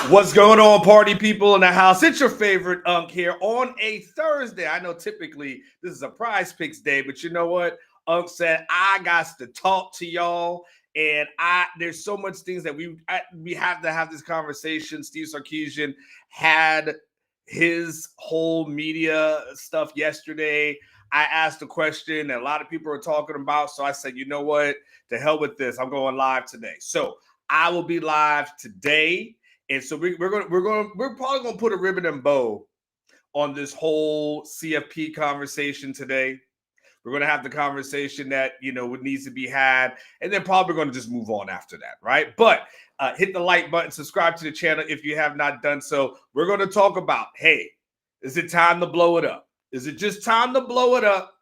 What's going on, party people in the house? It's your favorite Unk here on a Thursday. I know typically this is a prize picks day, but you know what? Unk said I got to talk to y'all, and there's so much things that we have to have this conversation. Steve Sarkisian had his whole media stuff yesterday. I asked a question that a lot of people are talking about, so I said, you know what? To hell with this. I'm going live today. So I will be live today. And so we're probably gonna put a ribbon and bow on this whole CFP conversation today. We're gonna have the conversation that what needs to be had, and then probably gonna just move on after that, right? But hit the like button, subscribe to the channel if you have not done so. We're gonna talk about, hey, is it time to blow it up? Is it just time to blow it up?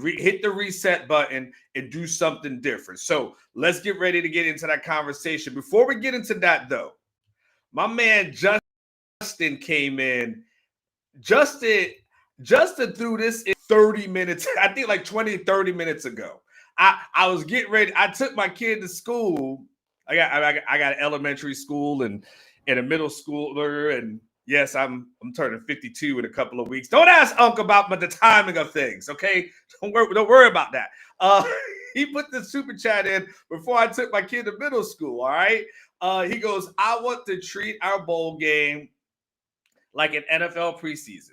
Hit the reset button and do something different. So let's get ready to get into that conversation. Before we get into that, though, my man Justin came in. Justin threw this in 30 minutes. I think like 20, 30 minutes ago. I was getting ready. I took my kid to school. I got elementary school and a middle schooler. And yes, I'm turning 52 in a couple of weeks. Don't ask Unc about the timing of things, okay? Don't worry about that. He put the super chat in before I took my kid to middle school, all right? He goes, I want to treat our bowl game like an NFL preseason.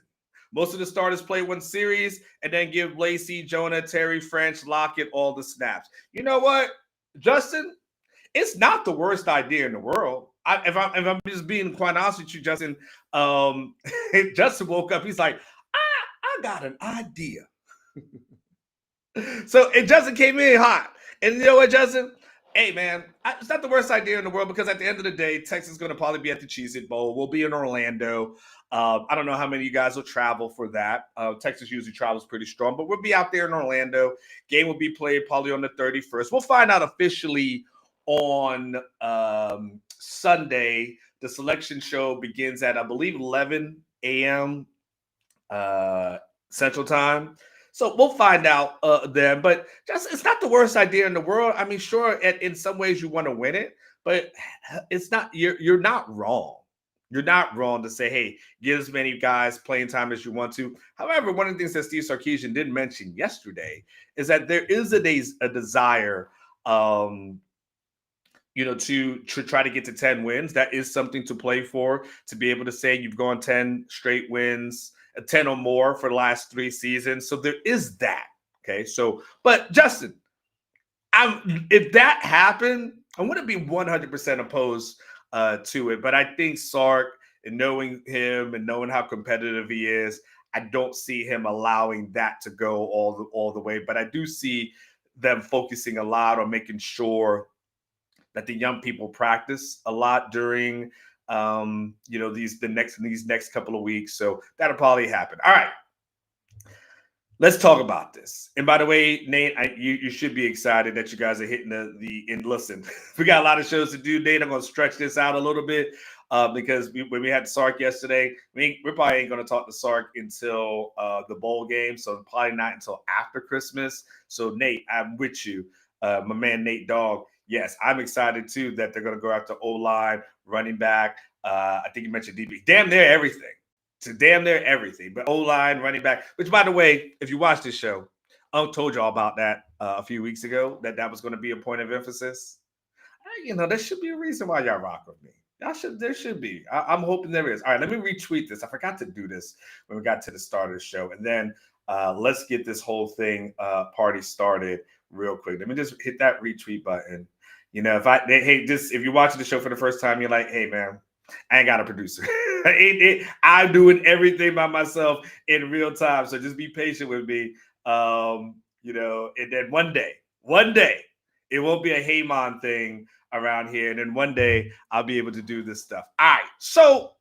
Most of the starters play one series and then give Lacey, Jonah, Terry, French, Lockett all the snaps. You know what, Justin? It's not the worst idea in the world. If I'm just being quite honest with you, Justin, Justin woke up. He's like, I got an idea. So Justin came in hot. And you know what, Justin? Hey, man, it's not the worst idea in the world because at the end of the day, Texas is going to probably be at the Cheez-It Bowl. We'll be in Orlando. I don't know how many of you guys will travel for that. Texas usually travels pretty strong, but we'll be out there in Orlando. Game will be played probably on the 31st. We'll find out officially on Sunday. The selection show begins at, I believe, 11 a.m. Central Time. So we'll find out then. But it's not the worst idea in the world. I mean, sure, in some ways you want to win it, but it's not. You're not wrong. You're not wrong to say, hey, get as many guys playing time as you want to. However, one of the things that Steve Sarkisian didn't mention yesterday is that there is a desire, to try to get to 10 wins. That is something to play for, to be able to say you've gone 10 straight wins, 10 or more for the last 3 seasons. So there is that. Okay. So, but Justin, if that happened, I wouldn't be 100% opposed to it. But I think Sark, and knowing him and knowing how competitive he is, I don't see him allowing that to go all the way. But I do see them focusing a lot on making sure that the young people practice a lot during these next couple of weeks. So that'll probably happen. All right. Let's talk about this. And by the way, Nate, you should be excited that you guys are hitting and listen, we got a lot of shows to do. Nate, I'm going to stretch this out a little bit because when we had Sark yesterday, we probably ain't going to talk to Sark until the bowl game. So probably not until after Christmas. So Nate, I'm with you. My man, Nate Dogg. Yes, I'm excited too that they're going to go after O-line, running back. I think you mentioned DB. Damn near everything. To damn near everything. But O-line, running back, which, by the way, if you watch this show, I told y'all about that a few weeks ago, that was going to be a point of emphasis. There should be a reason why y'all rock with me. There should be. I'm hoping there is. All right, let me retweet this. I forgot to do this when we got to the start of the show. And then let's get this whole thing party started real quick. Let me just hit that retweet button. If you're watching the show for the first time, you're like, hey, man, I ain't got a producer. I'm doing everything by myself in real time. So just be patient with me. And then one day, it won't be a Heyman thing around here. And then one day I'll be able to do this stuff. All right. So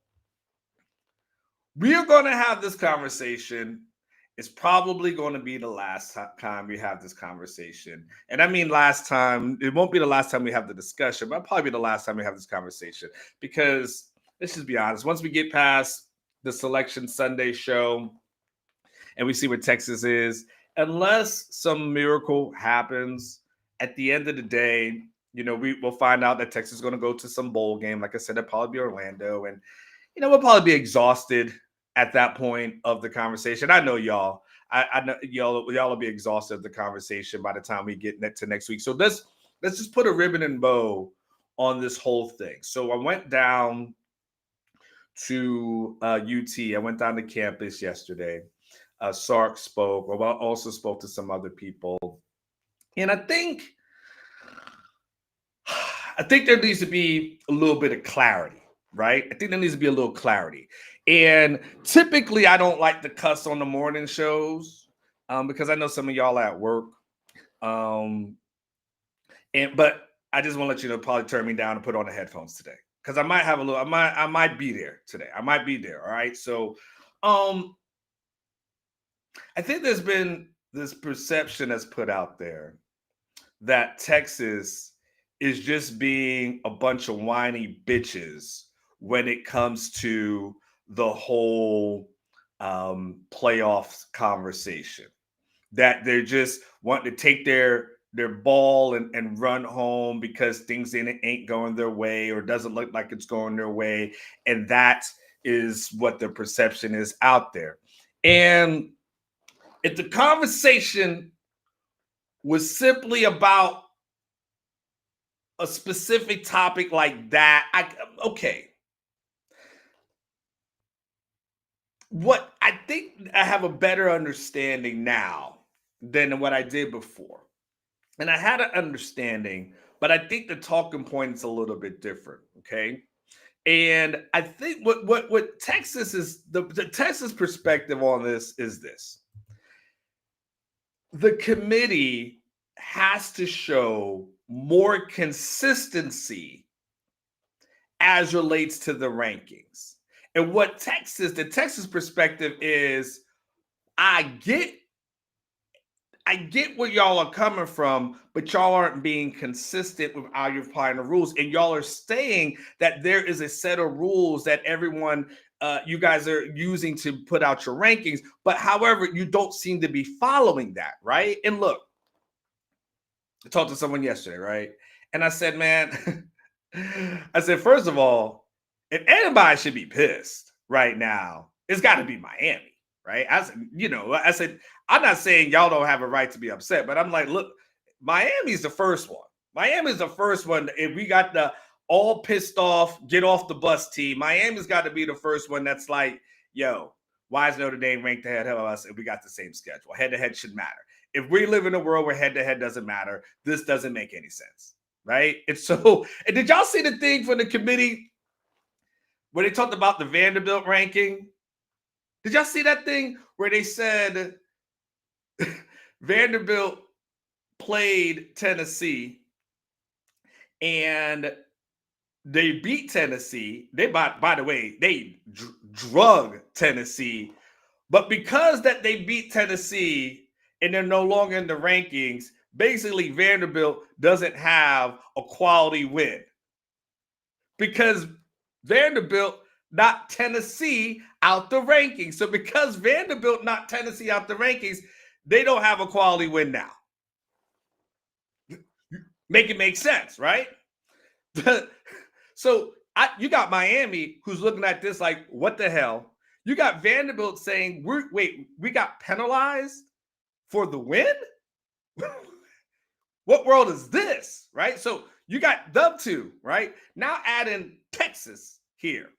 we're going to have this conversation. It's probably going to be the last time we have this conversation. And I mean last time, it won't be the last time we have the discussion, but it'll probably be the last time we have this conversation. Because let's just be honest, once we get past the Selection Sunday show and we see where Texas is, unless some miracle happens, at the end of the day, we will find out that Texas is going to go to some bowl game. Like I said, it'll probably be Orlando, and we'll probably be exhausted at that point of the conversation. I know y'all. I know y'all will be exhausted of the conversation by the time we get to next week. So let's just put a ribbon and bow on this whole thing. So I went down to UT. I went down to campus yesterday. Sark spoke. Well, I also spoke to some other people, and I think there needs to be a little bit of clarity, right? I think there needs to be a little clarity. And typically, I don't like to cuss on the morning shows because I know some of y'all are at work. But I just want to let you know, probably turn me down and put on the headphones today because I might have a little. I might be there today. I might be there. All right. So, I think there's been this perception that's put out there that Texas is just being a bunch of whiny bitches when it comes to the whole playoffs conversation. That they're just wanting to take their ball and run home because things ain't going their way or doesn't look like it's going their way. And that is what the perception is out there. And if the conversation was simply about a specific topic like that, okay. What I think I have a better understanding now than what I did before. And I had an understanding, but I think the talking point is a little bit different. Okay. And I think what Texas is the Texas perspective on this is this. The committee has to show more consistency as relates to the rankings. And what the Texas perspective is, I get where y'all are coming from, but y'all aren't being consistent with how you're applying the rules. And y'all are saying that there is a set of rules that everyone, you guys are using to put out your rankings. But however, you don't seem to be following that, right? And look, I talked to someone yesterday, right? And I said, man, I said, first of all, if anybody should be pissed right now, it's got to be Miami, right? I said, I'm not saying y'all don't have a right to be upset, but I'm like, look, Miami's the first one. Miami's the first one. If we got the all pissed off, get off the bus team, Miami's got to be the first one that's like, yo, why is Notre Dame ranked ahead of us if we got the same schedule? Head-to-head should matter. If we live in a world where head-to-head doesn't matter, this doesn't make any sense, right? And did y'all see the thing from the committee where they talked about the Vanderbilt ranking? Did y'all see that thing where they said Vanderbilt played Tennessee and they beat Tennessee? They, by the way, they drug Tennessee. But because that they beat Tennessee and they're no longer in the rankings, basically Vanderbilt doesn't have a quality win. Because Vanderbilt knocked Tennessee out the rankings. So because Vanderbilt knocked Tennessee out the rankings, they don't have a quality win now. Make it make sense, right? So you got Miami who's looking at this like, what the hell? You got Vanderbilt saying, we got penalized for the win? What world is this, right? So you got them two, right? Now add in Texas here.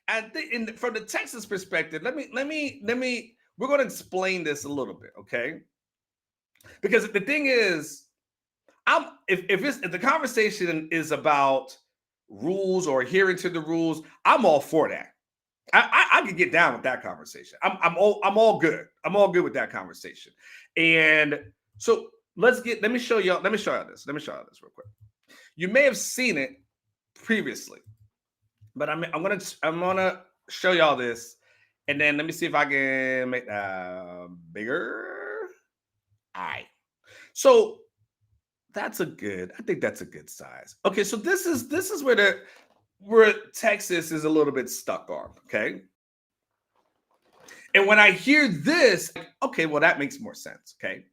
And from the Texas perspective, let me, we're going to explain this a little bit, okay? Because the thing is, if the conversation is about rules or adhering to the rules, I'm all for that. I can get down with that conversation. I'm all good. I'm all good with that conversation. And so let me show y'all this real quick. You may have seen it previously, but I'm gonna show y'all this, and then let me see if I can make that bigger. All right. So I think that's a good size. Okay, so this is where Texas is a little bit stuck on, okay? And when I hear this, okay, well, that makes more sense, okay?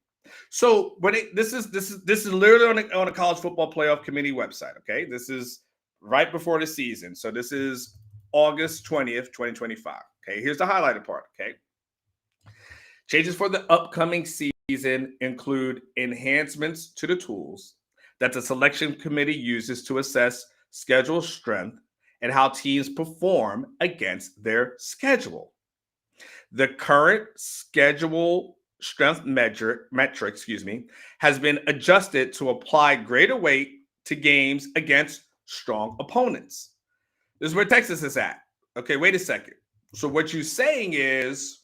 So this is literally on a college football playoff committee website. Okay, this is right before the season. So this is August 20th, 2025. Okay, here's the highlighted part. Okay, changes for the upcoming season include enhancements to the tools that the selection committee uses to assess schedule strength and how teams perform against their schedule. The current schedule strength metric, has been adjusted to apply greater weight to games against strong opponents. This is where Texas is at. Okay, wait a second. So what you're saying is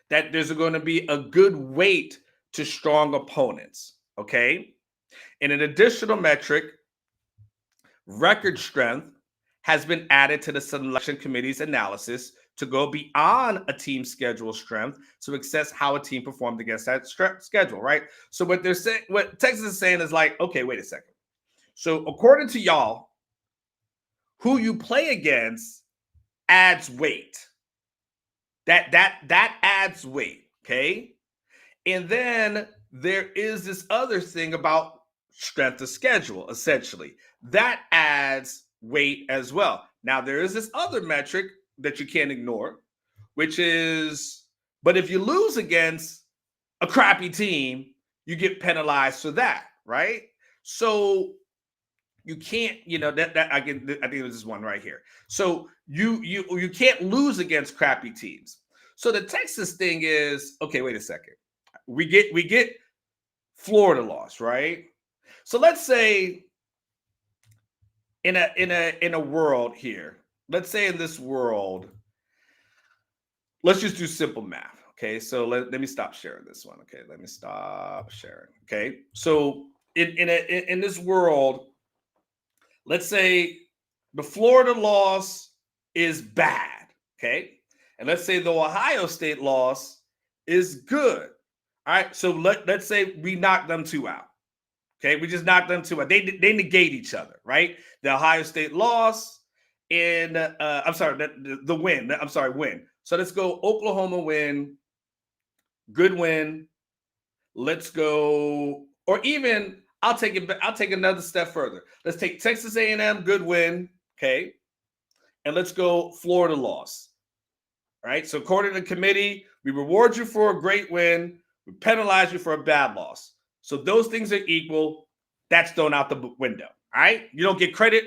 that there's going to be a good weight to strong opponents. Okay. In an additional metric, record strength has been added to the selection committee's analysis to go beyond a team's schedule strength to assess how a team performed against that schedule, right? So what they're saying, what Texas is saying is like, okay, wait a second. So according to y'all, who you play against adds weight. That adds weight, okay? And then there is this other thing about strength of schedule, essentially. That adds weight as well. Now, there is this other metric that you can't ignore, which is, but if you lose against a crappy team, you get penalized for that, right? So you can't, that I think it was this one right here. So you can't lose against crappy teams. So the Texas thing is, okay, wait a second. We get Florida loss, right? So let's say in a world here, let's say in this world, let's just do simple math. Okay, so let me stop sharing this one. Okay, let me stop sharing. Okay, so in this world, let's say the Florida loss is bad. Okay, and let's say the Ohio State loss is good. All right, so let's say we knock them two out. Okay, we just knocked them two out. They negate each other, right? The Ohio State loss and the win. I'm sorry, win. So let's go Oklahoma win, good win. Let's go, or even I'll take it. I'll take another step further. Let's take Texas A&M, good win. Okay, and let's go Florida loss. All right. So according to the committee, we reward you for a great win. We penalize you for a bad loss. So those things are equal. That's thrown out the window. All right. You don't get credit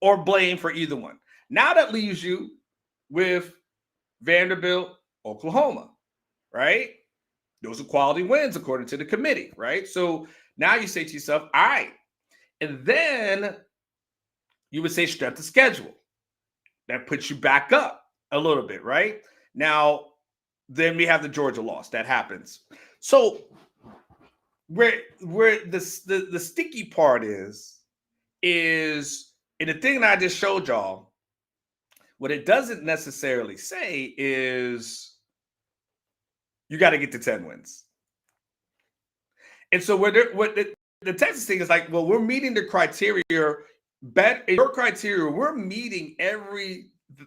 or blame for either one. Now that leaves you with Vanderbilt, Oklahoma, right? Those are quality wins according to the committee, right? So now you say to yourself, all right. And then you would say strength of schedule. That puts you back up a little bit, right? Now, then we have the Georgia loss. That happens. So where the sticky part is in the thing that I just showed y'all, what it doesn't necessarily say is you got to get to 10 wins. And so what the Texas thing is like, well, we're meeting the criteria. Your criteria, we're meeting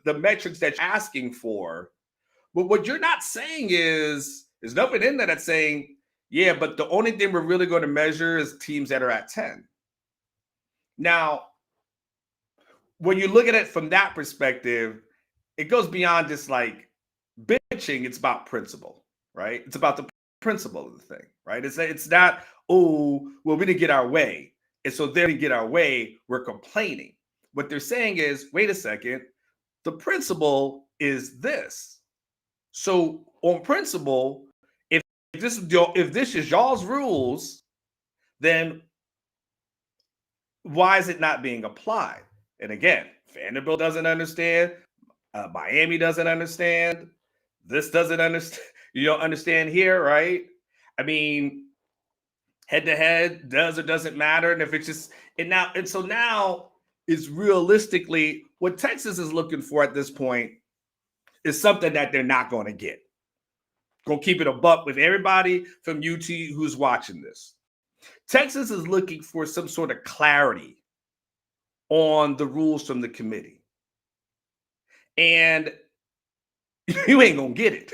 the metrics that you're asking for. But what you're not saying is, there's nothing in there that's saying, yeah, but the only thing we're really going to measure is teams that are at 10. Now, when you look at it from that perspective, it goes beyond just like bitching. It's about principle, right? It's about the principle of the thing, right? It's not, oh, well, we didn't get our way. And so there we get our way, we're complaining. What they're saying is, wait a second, the principle is this. So on principle, if this is y'all's rules, then why is it not being applied? And again, Vanderbilt doesn't understand. Miami doesn't understand. This doesn't understand. You don't understand here, right? I mean, head to head does or doesn't matter. And if it's just so now is realistically what Texas is looking for at this point is something that they're not going to get. Going to keep it a buck with everybody from UT who's watching this. Texas is looking for some sort of clarity on the rules from the committee. And you ain't going to get it.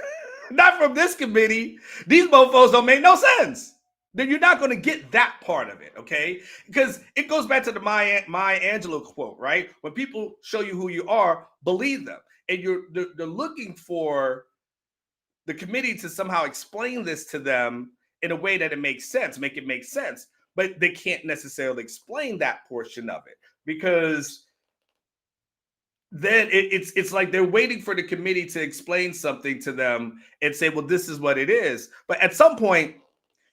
Not from this committee. These mofos don't make no sense. Then you're not going to get that part of it, okay? Because it goes back to the Maya Angelou quote, right? When people show you who you are, believe them. And they're looking for the committee to somehow explain this to them in a way that it makes sense, make it make sense. But they can't necessarily explain that portion of it because then it's like they're waiting for the committee to explain something to them and say, well, this is what it is. But at some point,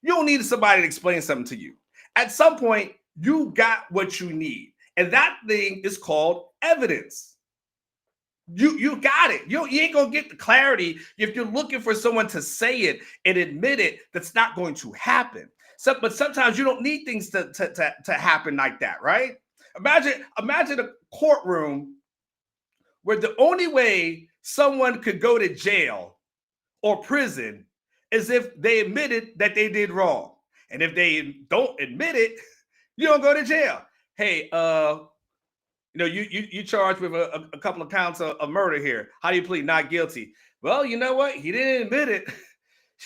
you don't need somebody to explain something to you. At some point, you got what you need. And that thing is called evidence. You got it. You ain't gonna get the clarity if you're looking for someone to say it and admit it. That's not going to happen. But sometimes you don't need things to happen like that, right? Imagine a courtroom where the only way someone could go to jail or prison is if they admitted that they did wrong. And if they don't admit it, you don't go to jail. Hey, you charged with a couple of counts of murder here. How do you plead? Not guilty. Well, you know what? He didn't admit it.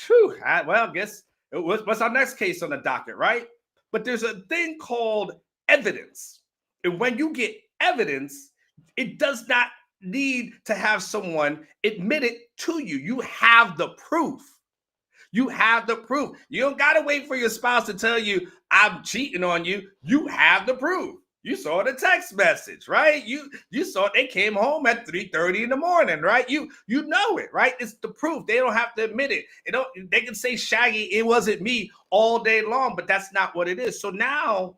Whew, I guess what's our next case on the docket, right? But there's a thing called evidence. And when you get evidence, it does not need to have someone admit it to you. You have the proof. You have the proof. You don't got to wait for your spouse to tell you, I'm cheating on you. You have the proof. You saw the text message, right? You saw they came home at 3:30 in the morning, right? You know it, right? It's the proof. They don't have to admit it. They can say, Shaggy, it wasn't me all day long, but that's not what it is. So now,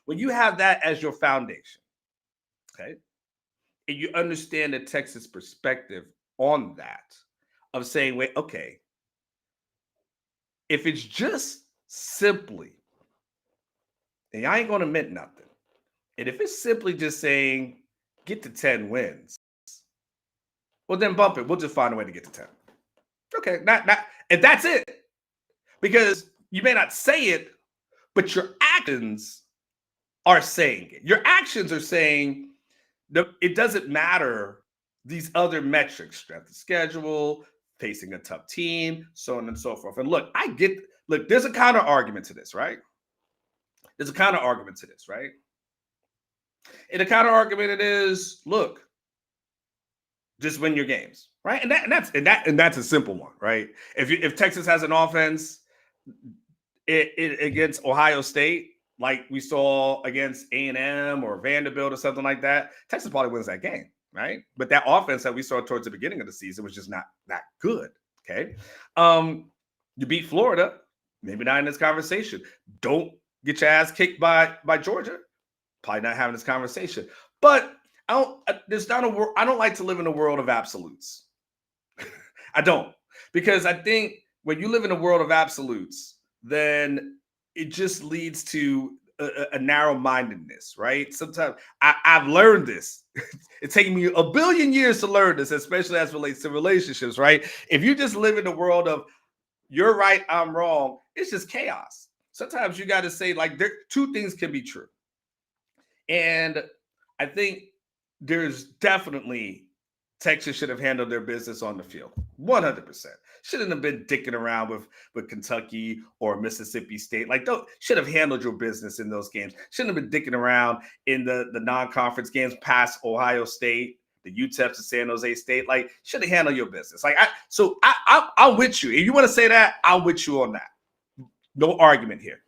when you have that as your foundation, okay, and you understand the Texas perspective on that, of saying, wait, okay, if it's just simply, and I ain't going to admit nothing, and if it's simply just saying, get to 10 wins, well, then bump it. We'll just find a way to get to 10. Okay, and that's it. Because you may not say it, but your actions are saying it. Your actions are saying it doesn't matter these other metrics, strength of schedule, facing a tough team, so on and so forth. And look, there's a counter argument to this, right? There's a counter argument to this, right? And the counter argument it is, look, just win your games, right? And that's a simple one, right? If Texas has an offense against Ohio State, like we saw against A&M or Vanderbilt or something like that, Texas probably wins that game, right? But that offense that we saw towards the beginning of the season was just not that good, okay? You beat Florida, maybe not in this conversation. Don't get your ass kicked by Georgia, probably not having this conversation. But I don't like to live in a world of absolutes. I don't, because I think when you live in a world of absolutes, then it just leads to a narrow-mindedness, right? Sometimes I've learned this. It's taken me a billion years to learn this, especially as it relates to relationships, right? If you just live in the world of you're right, I'm wrong, it's just chaos. Sometimes you got to say, like, two things can be true. And I think there's definitely Texas should have handled their business on the field. 100%. Shouldn't have been dicking around with Kentucky or Mississippi State. Like, should have handled your business in those games. Shouldn't have been dicking around in the non-conference games past Ohio State, the UTEPs of San Jose State. Like, should have handled your business. Like, I'm with you. If you want to say that, I'm with you on that. No argument here.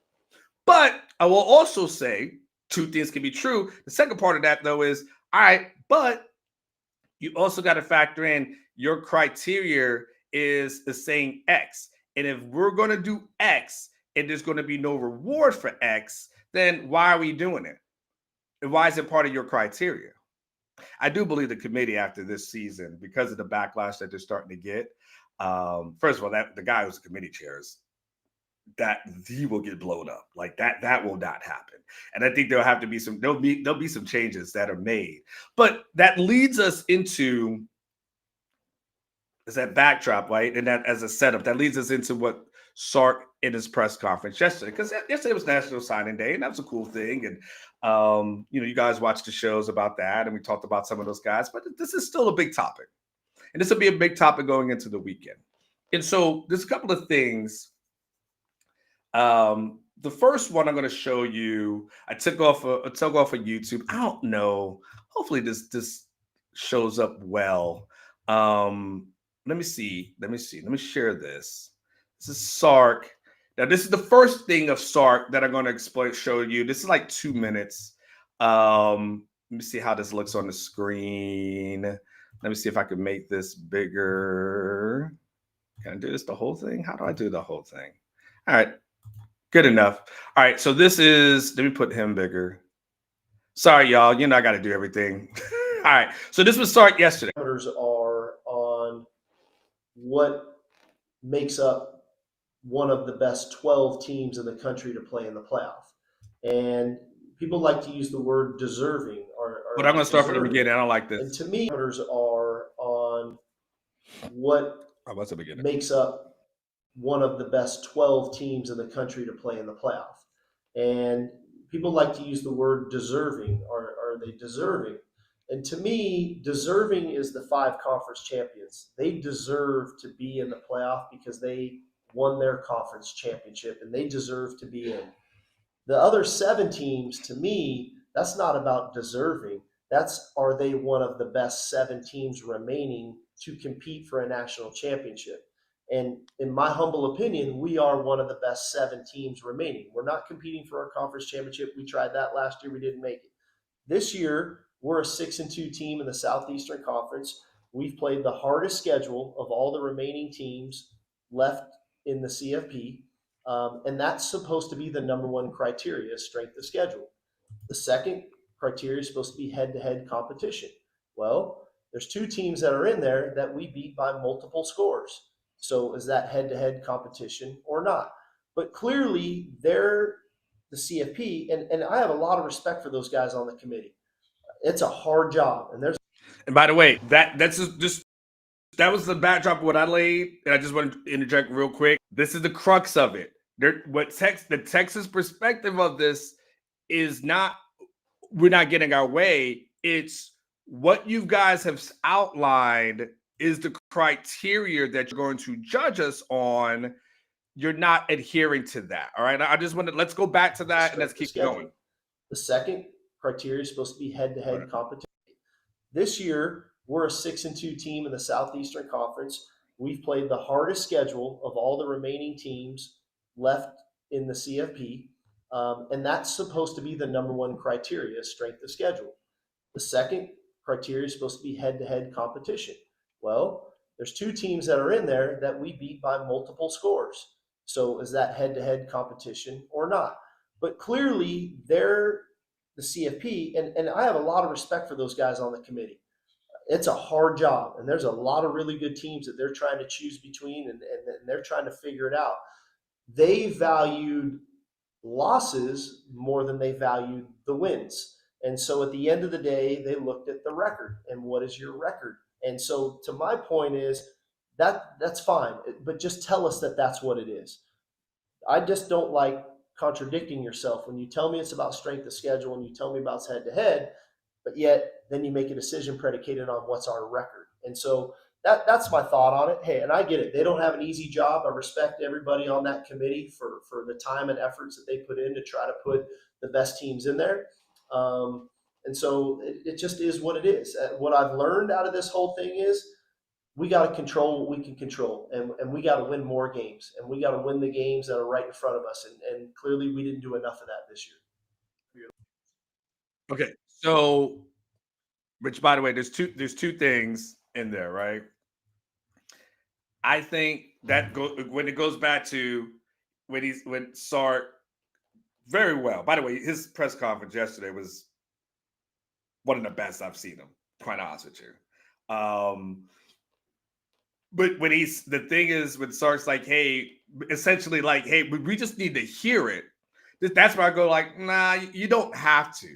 But I will also say two things can be true. The second part of that, though, is, all right, but you also got to factor in your criteria is saying X. And if we're going to do X and there's going to be no reward for X, then why are we doing it? And why is it part of your criteria? I do believe the committee after this season, because of the backlash that they're starting to get, first of all, that the guy who's the committee chair is, that he will get blown up. Like that will not happen. And I think there'll be some changes that are made. But that leads us into is that backdrop, right? And that as a setup, that leads us into what Sark in his press conference yesterday, because yesterday was National Signing Day, and that was a cool thing. And you guys watched the shows about that, and we talked about some of those guys, but this is still a big topic. And this will be a big topic going into the weekend. And so there's a couple of things. The first one I'm going to show you, I took off of YouTube. I don't know. Hopefully this shows up well. Let me see. Let me share this. This is Sark. Now this is the first thing of Sark that I'm going to show you. This is like 2 minutes. Let me see how this looks on the screen. Let me see if I can make this bigger. Can I do this the whole thing? How do I do the whole thing? All right. Good enough. All right, so this is, let me put him bigger. Sorry, y'all. You know I got to do everything. All right, so this was Sark yesterday. Are on what makes up one of the best 12 teams in the country to play in the playoff. And people like to use the word deserving. But I'm going to start from the beginning. I don't like this. And to me, are on what makes up one of the best 12 teams in the country to play in the playoff. And people like to use the word deserving. Are they deserving? And to me, deserving is the 5 conference champions. They deserve to be in the playoff because they won their conference championship and they deserve to be in. The other 7 teams, to me, that's not about deserving. That's, are they one of the best 7 teams remaining to compete for a national championship? And in my humble opinion, we are one of the best 7 teams remaining. We're not competing for our conference championship. We tried that last year. We didn't make it. This year, we're a 6-2 team in the Southeastern Conference. We've played the hardest schedule of all the remaining teams left in the CFP. And that's supposed to be the number 1 criteria, strength of schedule. The second criteria is supposed to be head-to-head competition. Well, there's 2 teams that are in there that we beat by multiple scores. So is that head-to-head competition or not? But clearly, they're the CFP, and I have a lot of respect for those guys on the committee. It's a hard job, and by the way, that's just that was the backdrop of what I laid, and I just want to interject real quick. This is the crux of it. The Texas perspective of this is not, we're not getting our way. It's what you guys have outlined is the criteria that you're going to judge us on. You're not adhering to that. All right. I just want to, let's go back to that and let's keep going. The second criteria is supposed to be head-to-head competition. This year, we're a 6-2 team in the Southeastern Conference. We've played the hardest schedule of all the remaining teams left in the CFP. And that's supposed to be the number 1 criteria, strength of schedule. The second criteria is supposed to be head-to-head competition. Well, there's 2 teams that are in there that we beat by multiple scores. So is that head-to-head competition or not? But clearly, they're the CFP, and I have a lot of respect for those guys on the committee. It's a hard job, and there's a lot of really good teams that they're trying to choose between, and they're trying to figure it out. They valued losses more than they valued the wins. And so at the end of the day, they looked at the record and what is your record? And so to my point is that's fine, but just tell us that that's what it is. I just don't like contradicting yourself when you tell me it's about strength of schedule and you tell me about head to head, but yet then you make a decision predicated on what's our record. And so that's my thought on it. Hey, and I get it. They don't have an easy job. I respect everybody on that committee for the time and efforts that they put in to try to put the best teams in there. And so it just is what it is. What I've learned out of this whole thing is we got to control what we can control, and we got to win more games, and we got to win the games that are right in front of us. And clearly we didn't do enough of that this year. Okay. So, which by the way, there's two things in there, right? I think that when it goes back to when Sark very well. By the way, his press conference yesterday was one of the best I've seen him, quite honest with you. But when the thing is when Sark's like, hey, essentially like, hey, we just need to hear it. That's where I go like, nah, you don't have to.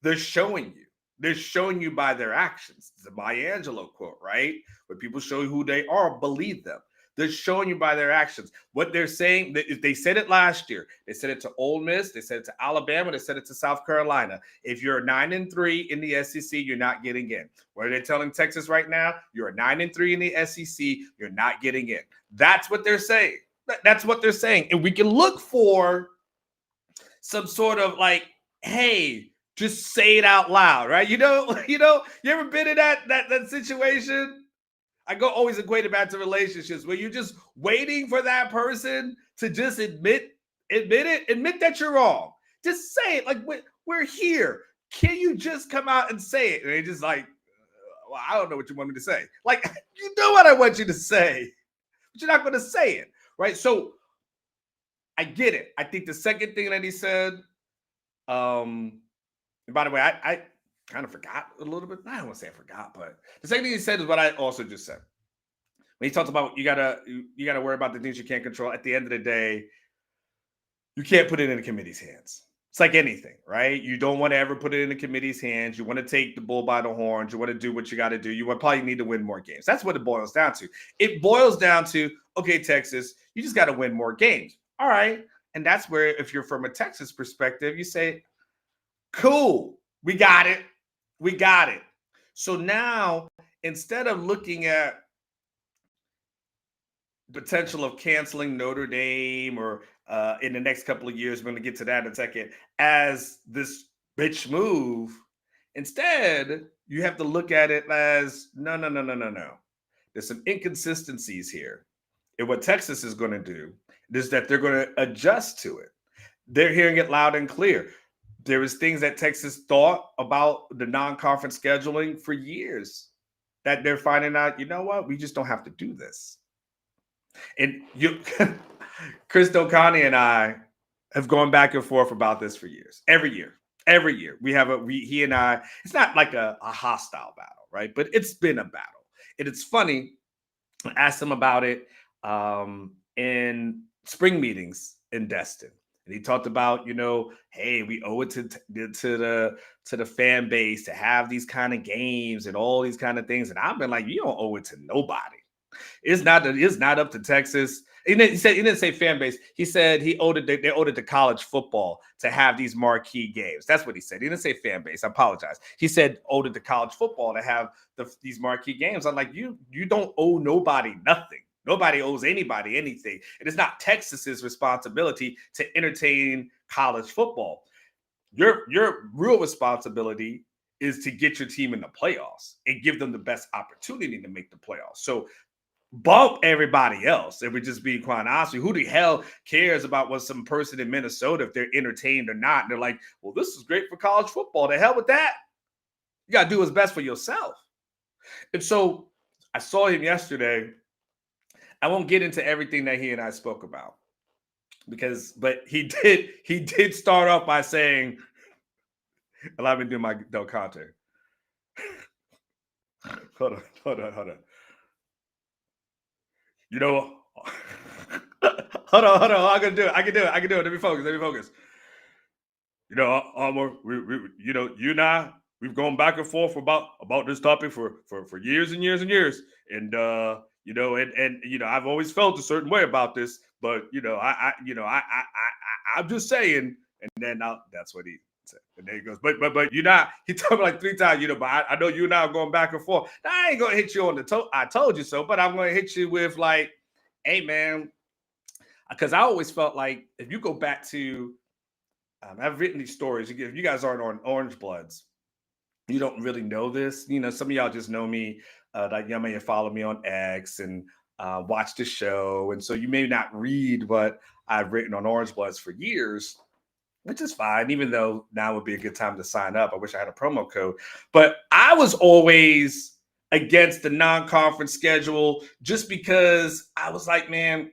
They're showing you. They're showing you by their actions. It's a Maya Angelou quote, right? When people show you who they are, believe them. They're showing you by their actions. What they're saying, they said it last year. They said it to Ole Miss. They said it to Alabama. They said it to South Carolina. If you're 9-3 in the SEC, you're not getting in. What are they telling Texas right now? You're 9-3 in the SEC. You're not getting in. That's what they're saying. That's what they're saying. And we can look for some sort of like, hey, just say it out loud, right? You ever been in that situation? I always equate it back to relationships where you're just waiting for that person to just admit that you're wrong. Just say it. Like, we're here. Can you just come out and say it? And they just like, well, I don't know what you want me to say. Like, you know what I want you to say, but you're not going to say it, right? So I get it. I think the second thing that he said, and by the way, I kind of forgot a little bit. I don't want to say I forgot, but the second thing he said is what I also just said. When he talks about you gotta worry about the things you can't control. At the end of the day, you can't put it in the committee's hands. It's like anything, right? You don't want to ever put it in the committee's hands. You want to take the bull by the horns. You want to do what you got to do. You probably need to win more games. That's what it boils down to. It boils down to, okay, Texas, you just got to win more games. All right. And that's where, if you're from a Texas perspective, you say, cool, we got it. We got it. So now, instead of looking at potential of canceling Notre Dame or in the next couple of years, we're going to get to that in a second, as this bitch move, instead, you have to look at it as, no. There's some inconsistencies here. And what Texas is going to do is that they're going to adjust to it. They're hearing it loud and clear. There was things that Texas thought about the non-conference scheduling for years that they're finding out, you know what, we just don't have to do this. And Chris D'Oconti and I have gone back and forth about this for years. Every year. He and I, it's not like a hostile battle, right? But it's been a battle. And it's funny, I asked him about it in spring meetings in Destin. And he talked about, hey, we owe it to the fan base to have these kind of games and all these kind of things. And I've been like, you don't owe it to nobody. It's not up to Texas. He didn't say fan base. He said they owed it to college football to have these marquee games. That's what he said. He didn't say fan base. I apologize. He said owed it to college football to have these marquee games. I'm like, you don't owe nobody nothing. Nobody owes anybody anything. It is not Texas's responsibility to entertain college football. Your real responsibility is to get your team in the playoffs and give them the best opportunity to make the playoffs. So bump everybody else. If we're just being quite honest, who the hell cares about what some person in Minnesota, if they're entertained or not? And they're like, well, this is great for college football. The hell with that. You got to do what's best for yourself. And so I saw him yesterday. I won't get into everything that he and I spoke about but he did start off by saying, and I've been doing my Del Conte. Hold on. Hold on. I can do it. Let me focus. Armor, you and I, we've gone back and forth about this topic for years and years and years. And I've always felt a certain way about this, but I'm just saying. And then that's what he said. And then he goes, but you're not. He told me like 3 times, but I know you and I are going back and forth. Now, I ain't gonna hit you on the toe. I told you so, but I'm gonna hit you with like, hey man, because I always felt like if you go back to, I've written these stories. If you guys aren't on Orange Bloods, you don't really know this. Some of y'all just know me. Like y'all may follow me on X and watch the show, and so you may not read what I've written on Orange Bloods for years, which is fine. Even though now would be a good time to sign up. I wish I had a promo code, but I was always against the non-conference schedule just because I was like, man,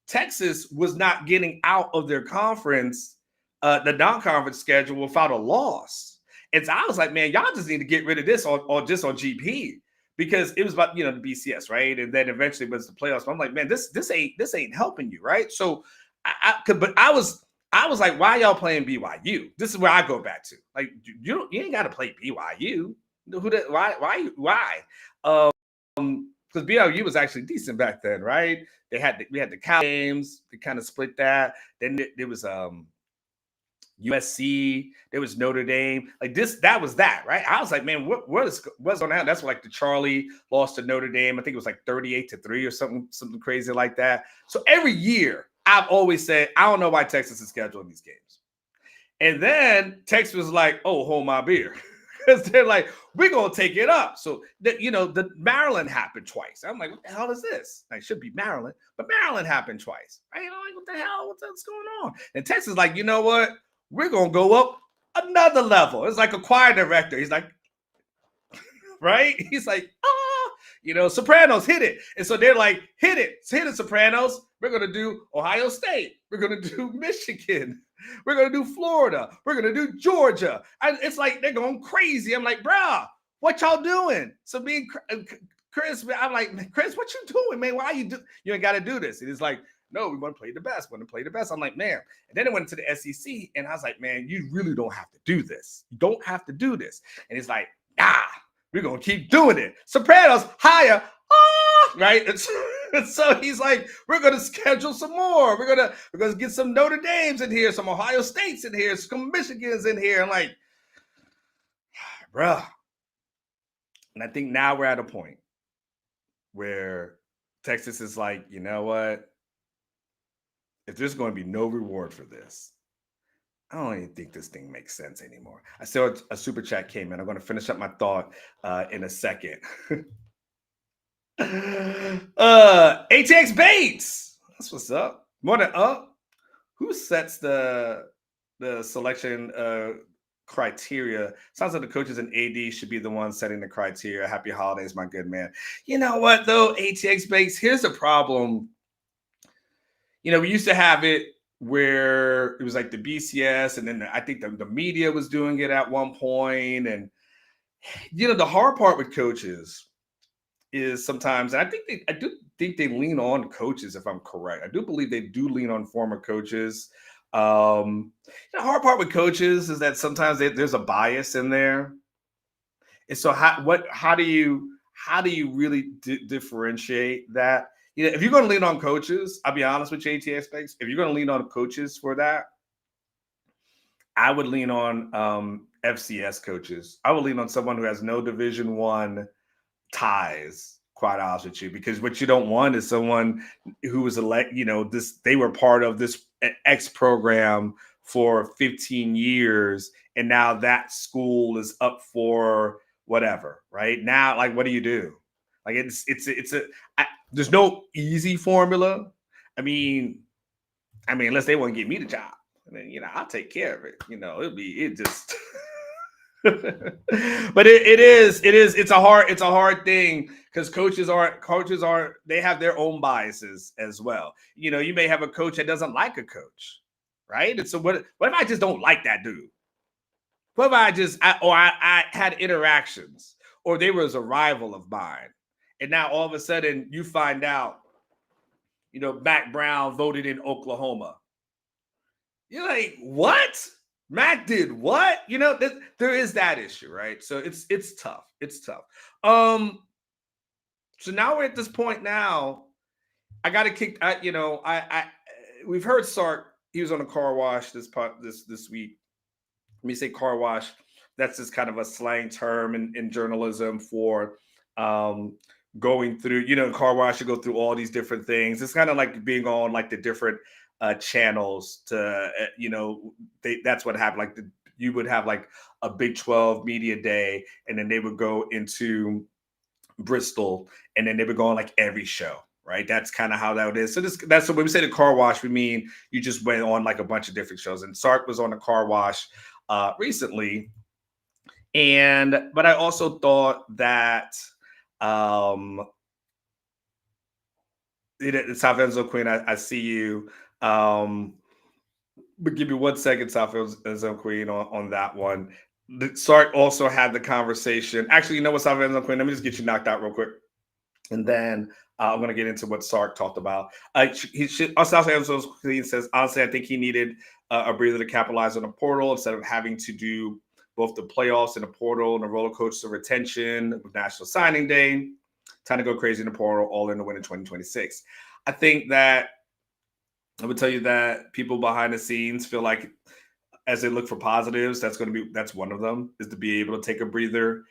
Texas was not getting out of their conference, the non-conference schedule without a loss. And so I was like, man, y'all just need to get rid of this on GP because it was about, the BCS, right? And then eventually it was the playoffs. But I'm like, man, this ain't helping you, right? So I was like, why y'all playing BYU? This is where I go back to. Like, you ain't got to play BYU. Why? because BYU was actually decent back then, right? We had the Cal games. They kind of split that. Then there was USC. There was Notre Dame. Like that was that, right? I was like, man, what's going on? That's like the Charlie lost to Notre Dame. I think it was like 38-3 or something crazy like that. So every year, I've always said, I don't know why Texas is scheduling these games. And then Texas was like, oh, hold my beer. Because they're like, we're going to take it up. So, the Maryland happened twice. I'm like, what the hell is this? It should be Maryland, but Maryland happened twice. Right? I'm like, what the hell? What's going on? And Texas is like, you know what? We're going to go up another level. It's like a choir director. He's like, right? He's like, Sopranos, hit it. And so they're like, hit it, Sopranos. We're going to do Ohio State. We're going to do Michigan. We're going to do Florida. We're going to do Georgia. It's like they're going crazy. I'm like, bruh, what y'all doing? So me and Chris, I'm like, Chris, what you doing, man? Why you ain't got to do this? And it's like, no, we want to play the best. I'm like, man. And then it went to the SEC, and I was like, man, you really don't have to do this. You don't have to do this. And it's like, nah, we're going to keep doing it. Sopranos, higher. Right? And so he's like, we're going to schedule some more. We're going to get some Notre Dames in here, some Ohio States in here, some Michigans in here. I'm like, bruh. And I think now we're at a point where Texas is like, you know what? If there's going to be no reward for this, I don't even think this thing makes sense anymore. I saw a super chat came in. I'm going to finish up my thought in a second. ATX Bates. That's what's up. More than up. Who sets the selection criteria? Sounds like the coaches and AD should be the ones setting the criteria. Happy holidays, my good man. You know what, though, ATX Bates? Here's the problem. We used to have it where it was like the BCS, and then I think the media was doing it at one point. And, the hard part with coaches is sometimes, and I do think they lean on coaches, if I'm correct. I do believe they do lean on former coaches. The hard part with coaches is that sometimes there's a bias in there. And so how do you really differentiate that? If you're going to lean on coaches, I'll be honest with you, ATS Banks, if you're going to lean on coaches for that, I would lean on FCS coaches. I would lean on someone who has no Division I ties, quite honest with you, because what you don't want is someone who was they were part of this X program for 15 years, and now that school is up for whatever, right? Now, like, what do you do? Like, there's no easy formula. I mean, unless they want to give me the job, and then, I'll take care of it. It just. But it's a hard thing, because coaches are they have their own biases as well. You may have a coach that doesn't like a coach, right? And so what if I just don't like that dude? What if I had interactions, or they was a rival of mine, and now all of a sudden you find out, Mac Brown voted in Oklahoma. You're like, what? Mac did what? There is that issue, right? So it's tough. It's tough. So now we're at this point now. I got to kick. We've heard Sark. He was on a car wash this week. Let me say car wash. That's just kind of a slang term in journalism for going through. Car wash, you go through all these different things. It's kind of like being on like the different channels to that's what happened. Like you would have like a Big 12 media day, and then they would go into Bristol, and then they would go on like every show, right? That's kind of how that is. So that's when we say the car wash, we mean you just went on like a bunch of different shows. And Sark was on the car wash recently, but I also thought that South Enzo Queen, I see you. But give me 1 second, South Enzo Queen, on that one. Sark also had the conversation. Actually, you know what, South Enzo Queen? Let me just get you knocked out real quick, and then I'm going to get into what Sark talked about. South Enzo Queen says, honestly, I think he needed a breather to capitalize on the portal instead of having to do both the playoffs and the portal and the roller coaster of retention with National Signing Day. time to go crazy in the portal, all in to win in 2026. I think that I would tell you that people behind the scenes feel like as they look for positives, that's one of them is to be able to take a breather,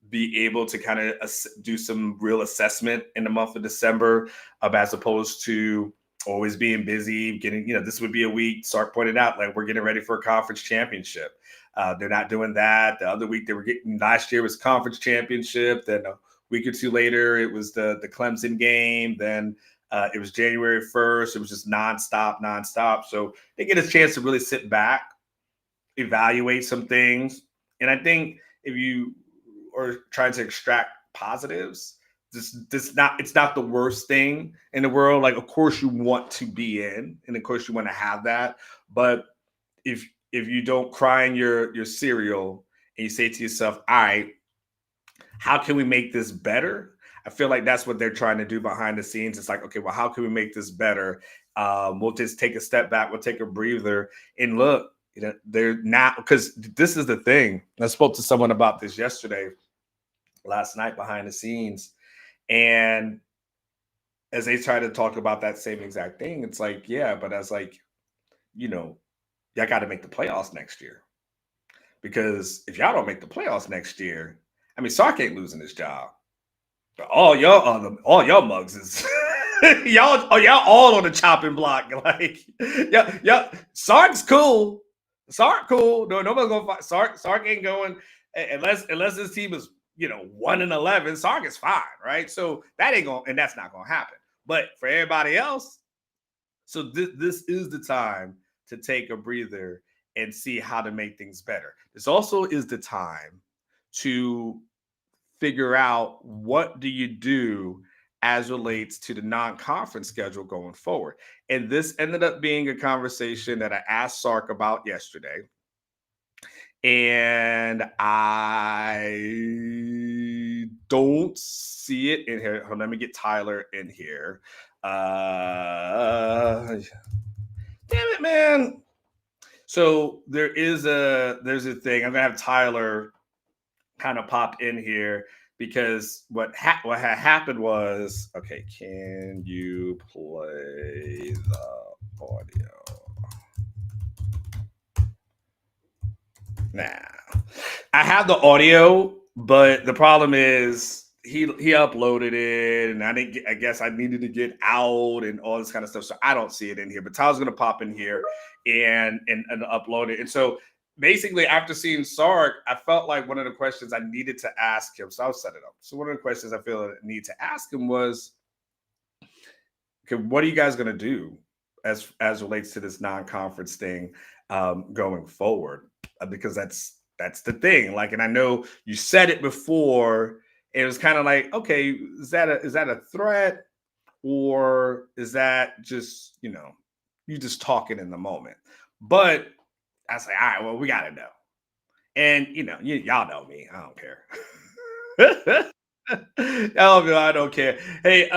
be able to kind of do some real assessment in the month of December, as opposed to always being busy. This would be a week. Sark pointed out like we're getting ready for a conference championship. They're not doing that. The other week they were getting last year was conference championship. Then a week or two later it was the Clemson game. Then it was January 1st. It was just nonstop. So they get a chance to really sit back, evaluate some things. And I think if you are trying to extract positives, it's not the worst thing in the world. Like, of course you want to be in, and of course you want to have that. But if you don't cry in your cereal and you say to yourself, all right, how can we make this better? I feel like that's what they're trying to do behind the scenes. It's like, okay, well, how can we make this better? We'll just take a step back. We'll take a breather and look. They're not, because this is the thing. I spoke to someone about this last night behind the scenes, and as they try to talk about that same exact thing, it's like, yeah, but as like, y'all got to make the playoffs next year, because if y'all don't make the playoffs next year, I mean, Sark ain't losing his job. All y'all mugs is y'all all on the chopping block. Like, yeah, Sark's cool. Sark cool. No, nobody's gonna fight. Sark ain't going unless this team is 1-11. Sark is fine, right? So that ain't going, and that's not gonna happen. But for everybody else, so this is the time to take a breather and see how to make things better. This also is the time to figure out what do you do as relates to the non-conference schedule going forward. And this ended up being a conversation that I asked Sark about yesterday. And I don't see it in here. Let me get Tyler in here. Damn it, man. So there's a thing. I'm gonna have Tyler kind of pop in here, because what had happened was, okay, can you play the audio? Nah, I have the audio, but the problem is he uploaded it, and I guess I needed to get out and all this kind of stuff, so I don't see it in here. But Tyler's gonna pop in here and upload it, and so basically, after seeing Sark, I felt like one of the questions I needed to ask him, so I'll set it up. So one of the questions I feel I need to ask him was, okay, what are you guys going to do as relates to this non-conference thing going forward? Because that's the thing. Like, and I know you said it before. It was kind of like, okay, is that a threat, or is that just you just talking in the moment? But I say, all right, well, we got to know. And, y'all know me. I don't care. I don't care. Hey,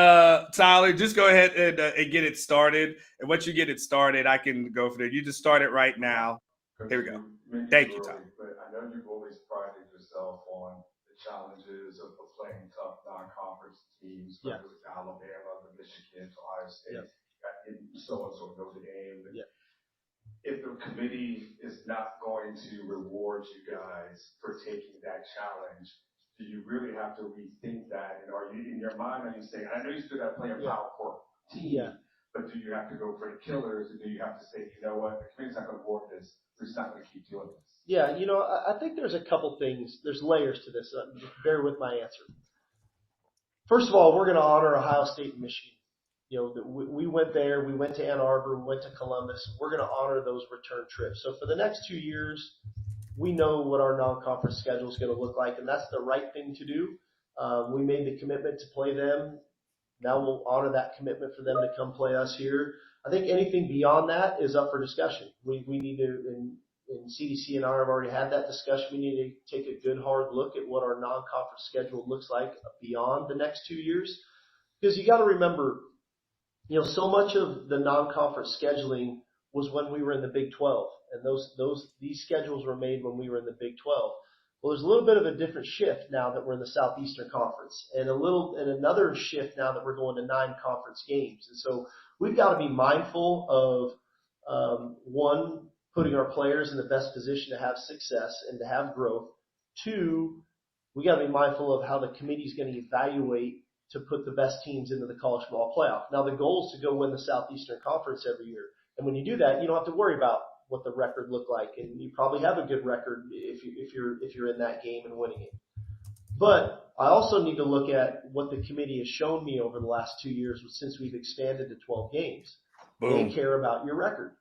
Tyler, just go ahead and get it started. And once you get it started, I can go for it. You just start it right now. Here we go. Thank you, Tyler. But I know you've always prided yourself on the challenges of playing tough non-conference teams, whether it was Alabama, the Michigan, Ohio State, and so on, Notre Dame. If the committee is not going to reward you guys for taking that challenge, do you really have to rethink that? And are you, in your mind, are you saying, I know you still got to play a power core team, but do you have to go for the killers, or do you have to say, you know what, the committee's not going to reward this, we're just not going to keep doing this? Yeah, I think there's a couple things. There's layers to this. Just bear with my answer. First of all, we're going to honor Ohio State and Michigan. We went there. We went to Ann Arbor. We went to Columbus. We're going to honor those return trips. So for the next 2 years, we know what our non-conference schedule is going to look like, and that's the right thing to do. We made the commitment to play them. Now we'll honor that commitment for them to come play us here. I think anything beyond that is up for discussion. We need to, and CDC and I have already had that discussion. We need to take a good hard look at what our non-conference schedule looks like beyond the next 2 years, because you got to remember, so much of the non-conference scheduling was when we were in the Big 12, and these schedules were made when we were in the Big 12. Well, there's a little bit of a different shift now that we're in the Southeastern Conference, and another shift now that we're going to 9 conference games. And so we've got to be mindful of one, putting our players in the best position to have success and to have growth. 2, we got to be mindful of how the committee is going to evaluate to put the best teams into the college football playoff. Now, the goal is to go win the Southeastern Conference every year. And when you do that, you don't have to worry about what the record looked like. And you probably have a good record if you're in that game and winning it. But I also need to look at what the committee has shown me over the last 2 years since we've expanded to 12 games. Boom. They care about your record.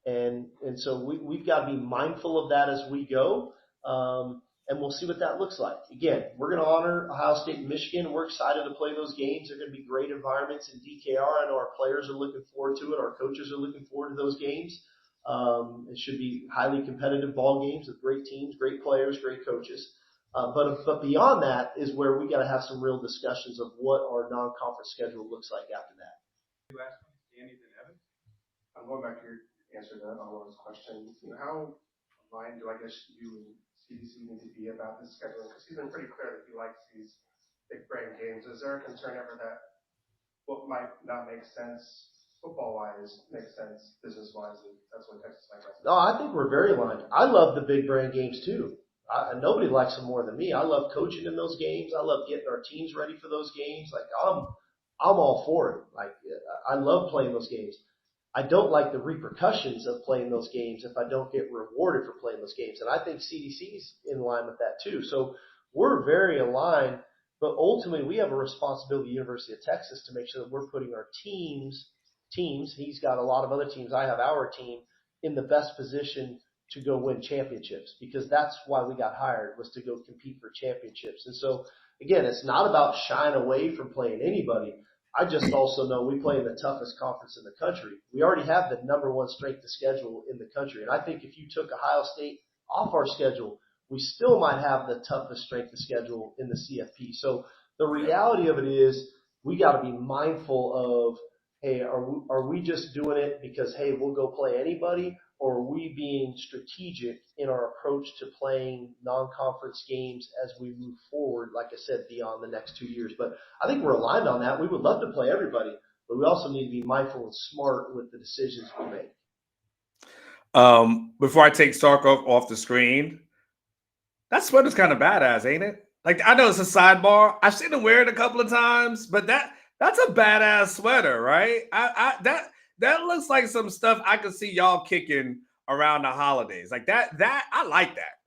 And so we've got to be mindful of that as we go. And we'll see what that looks like. Again, we're going to honor Ohio State and Michigan. We're excited to play those games. They're going to be great environments in DKR. I know our players are looking forward to it. Our coaches are looking forward to those games. It should be highly competitive ball games with great teams, great players, great coaches. But beyond that is where we got to have some real discussions of what our non-conference schedule looks like after that. Last one, Danny, then Evan. I'm going back to your answer to Alon's question. How aligned do I guess you and CDC need to be about this scheduling? Because he's been pretty clear that he likes these big brain games. Is there a concern ever that what might not make sense football-wise makes sense business-wise, and that's what Texas might like? No, I think we're very aligned. I love the big brain games too. Nobody likes them more than me. I love coaching in those games. I love getting our teams ready for those games. Like I'm all for it. Like I love playing those games. I don't like the repercussions of playing those games if I don't get rewarded for playing those games. And I think CDC's in line with that too. So we're very aligned, but ultimately we have a responsibility at the University of Texas to make sure that we're putting our teams, he's got a lot of other teams, I have our team, in the best position to go win championships, because that's why we got hired, was to go compete for championships. And so again, it's not about shying away from playing anybody. I just also know we play in the toughest conference in the country. We already have the number 1 strength of schedule in the country. And I think if you took Ohio State off our schedule, we still might have the toughest strength of schedule in the CFP. So the reality of it is we got to be mindful of, hey, are we just doing it because, hey, we'll go play anybody? Or are we being strategic in our approach to playing non-conference games as we move forward, like I said, beyond the next 2 years? But I think we're aligned on that. We would love to play everybody, but we also need to be mindful and smart with the decisions we make. Before I take Sark off the screen, that sweater's kind of badass, ain't it? Like, I know it's a sidebar. I've seen him wear it a couple of times, but that's a badass sweater, right? That looks like some stuff I could see y'all kicking around the holidays. Like that I like that.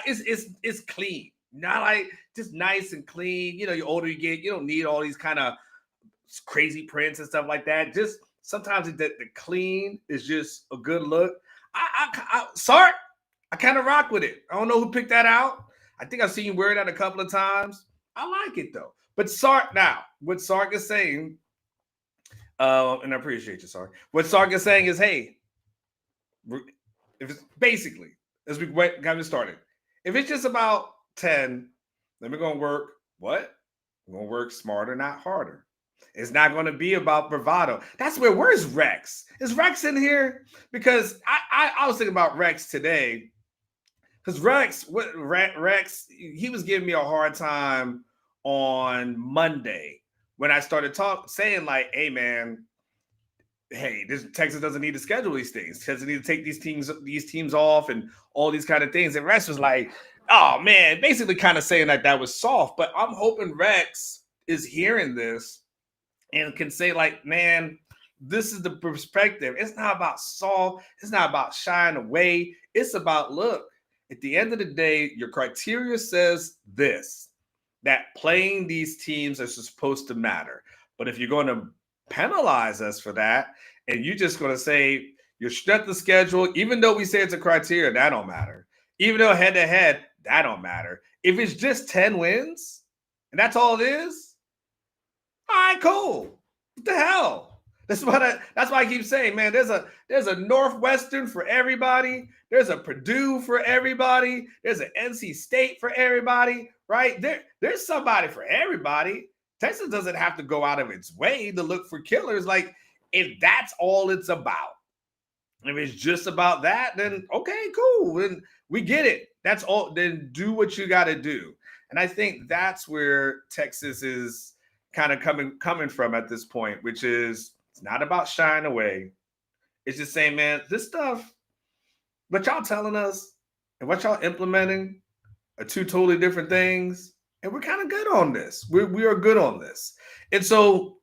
It's clean. Not like just nice and clean. You know, the older you get, you don't need all these kind of crazy prints and stuff like that. Just sometimes the clean is just a good look. Sark, I kind of rock with it. I don't know who picked that out. I think I've seen you wear that a couple of times. I like it though. But Sark, now, what Sark is saying, and I appreciate you, Sark. What Sark is saying is, hey, if it's basically, as we got started, if it's just about 10, then we're going to work, what? We're going to work smarter, not harder. It's not going to be about bravado. That's where's Rex? Is Rex in here? Because I was thinking about Rex today. Because Rex, he was giving me a hard time on Monday when I started saying like, hey man, this Texas doesn't need to schedule these things. Texas need to take these teams off and all these kind of things. And Rex was like, oh man, basically kind of saying that was soft. But I'm hoping Rex is hearing this and can say like, man, this is the perspective. It's not about soft. It's not about shying away. It's about, look, at the end of the day, your criteria says this, that playing these teams are supposed to matter. But if you're going to penalize us for that, and you're just going to say your strength of schedule, even though we say it's a criteria, that don't matter. Even though head-to-head, that don't matter. If it's just 10 wins, and that's all it is, all right, cool. What the hell? That's why I keep saying, man, there's a Northwestern for everybody. There's a Purdue for everybody. There's an NC State for everybody, right? There's somebody for everybody. Texas doesn't have to go out of its way to look for killers. Like, if that's all it's about, if it's just about that, then okay, cool. Then we get it. That's all. Then do what you got to do. And I think that's where Texas is kind of coming from at this point, which is it's not about shying away. It's just saying, man, this stuff, what y'all telling us and what y'all implementing are two totally different things. And we're kind of good on this. We are good on this. And so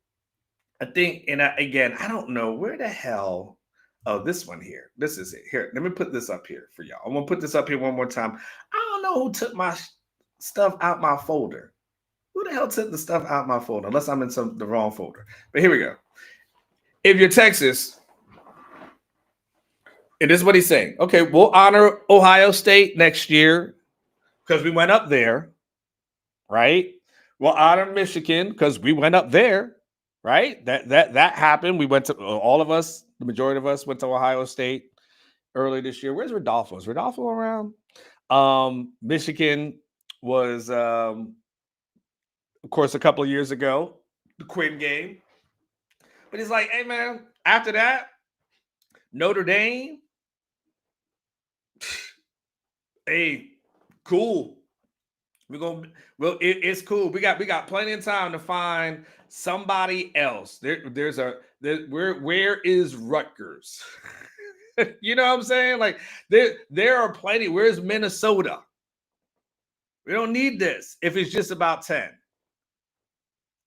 I think, and again, I don't know where the hell. Oh, this one here. This is it. Here, let me put this up here for y'all. I'm gonna put this up here one more time. I don't know who took my stuff out my folder. Who the hell took the stuff out my folder? Unless I'm in the wrong folder. But here we go. If you're Texas, and this is what he's saying. Okay, we'll honor Ohio State next year because we went up there, right? We'll honor Michigan because we went up there, right? That happened. We went to all of us. The majority of us went to Ohio State early this year. Where's Rodolfo? Is Rodolfo around? Michigan was, of course, a couple of years ago, the Quinn game. But he's like, hey, man, after that, Notre Dame, hey, cool. It's cool. We got plenty of time to find somebody else. Where is Rutgers? You know what I'm saying? Like there are plenty. Where's Minnesota? We don't need this if it's just about 10.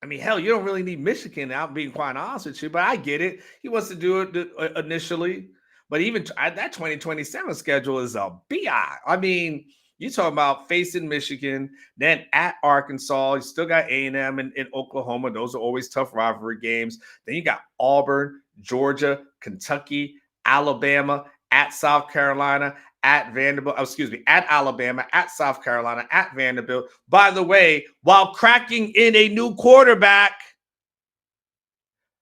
I mean, hell, you don't really need Michigan out, being quite honest with you, but I get it. He wants to do it initially. But even that 2027 schedule is a BI. I mean, you talking about facing Michigan, then at Arkansas. You still got A&M and Oklahoma. Those are always tough rivalry games. Then you got Auburn, Georgia, Kentucky, Alabama, at South Carolina, at Vanderbilt, at Alabama, at South Carolina, at Vanderbilt. By the way, while cracking in a new quarterback,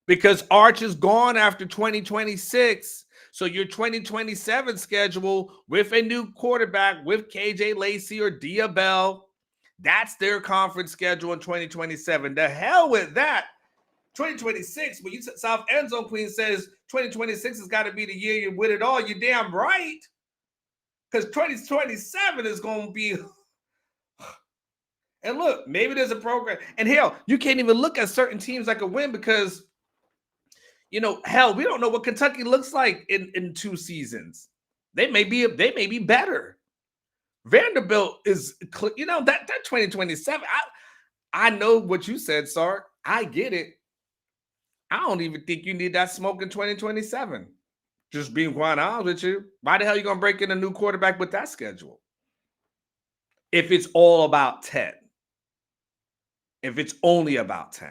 because Arch is gone after 2026. So your 2027 schedule with a new quarterback, with KJ Lacey or Diabell, that's their conference schedule in 2027. The hell with that. 2026, when you South End Zone Queen says 2026 has got to be the year you win it all, you're damn right. Because 2027 is going to be. And look, maybe there's a program. And hell, you can't even look at certain teams like a win because, hell, we don't know what Kentucky looks like in 2 seasons. They may be better. Vanderbilt is, that 2027. I know what you said, Sark. I get it. I don't even think you need that smoke in 2027. Just being quite honest with you. Why the hell are you going to break in a new quarterback with that schedule? If it's all about 10. If it's only about 10.